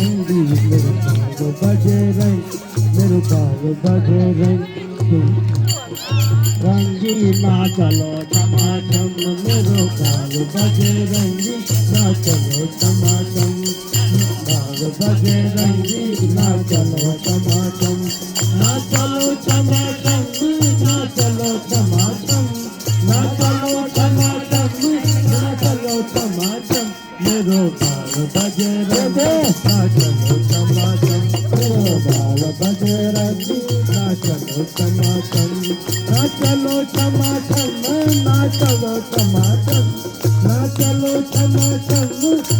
बजरंगी मेरे बाल बजरंग मेरे बाल बजरंग रंगी ना चलो टमाटम मेरो बाल बजरंगी ना चलो टमाटम बाल बजरंगी ना चलो टमाटम ना चलो टमाटम ना चलो टमाटम ना चलो टमाटम ना चलो टमाटम मेरो बाल बजरंगी ना चलो टमाटम मेरो बाल बजरंगी ना चलो टमाटम ना चलो टमाटम ना चलो टमाटम ना चलो टमाटम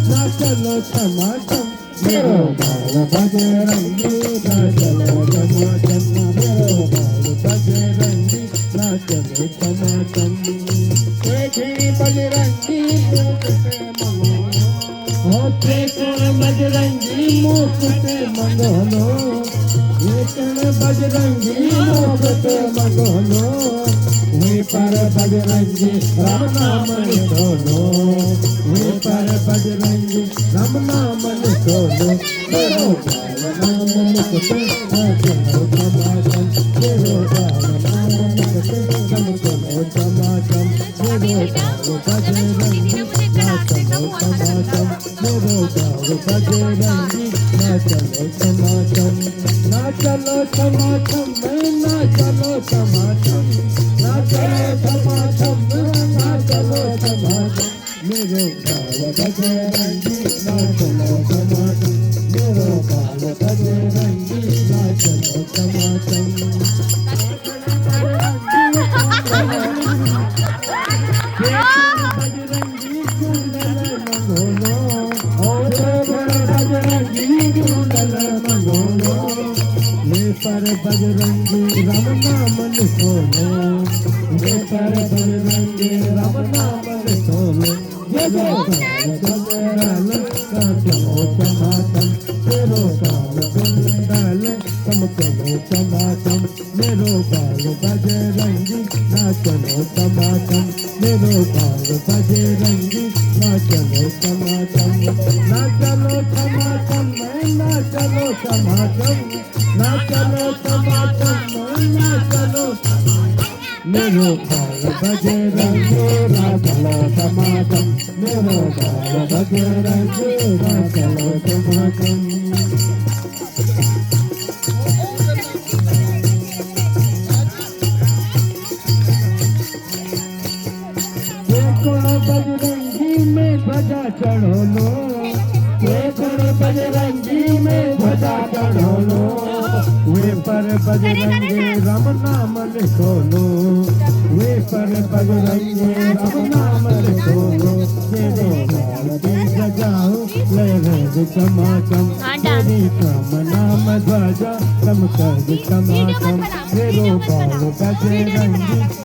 ना चलो टमाटम मेरो बाल बजरंगी ना चलो टमाटम मेरो बाल बजरंगी ना चलो टमाटम देखी बजरंगी होते बजरंगी मुकुट मंगोलो बजरंगी मुकुट मंगोलो वे पर बजरंगी राम नाम लिखोलो वे पर बजरंगी राम नाम लिखोलो मेरो बाल नाम लिखते चलो टमाटम मेरो बाल नाम लिखते चलो टमाटम मेरो बाल बजरंगी ना चलो टमाटम मेरो बाल बजरंगी ना चलो टमाटम ना चलो टमाटम ना चलो टमाटम ना चलो टमाटम ना चलो टमाटम मेरो बाल बजरंगी ना चलो टमाटम मेरो बाल बजरंगी ना चलो टमाटम बजरंगी कुंडल मंगोलो और बजरंगी कुंडल मंगोलो वे पर बजरंगी राम नाम लिखोलो वे पर बजरंगी राम नाम लिखोलो मेरो बाल बजरंग का चलो टमाटम मेरो बाल कुंडल चमकलो टमाटम मेरो बाल बजरंगी ना चलो टमाटम मेरो बाल बजरंगी ना चलो टमाटम ना चलो टमाटम ना चलो टमाटम ना चलो टमाटम ना चलो मेरो बाल बजरंगी ना चलो टमाटम मेरो बाल बजरंगी ना चलो टमाटम बजरंगी में ध्वजा चढ़ो लो बजरंगी में ध्वजा चढ़ो लो वे पर बजरंगी राम नाम लिखो लो वे पर बजरंगी राम नाम लिखो लो तेरे बाल की सजाओ ले रे चमाचम तेरी राम नाम ध्वजा चमक चमाचम मेरो बाल बजरंगी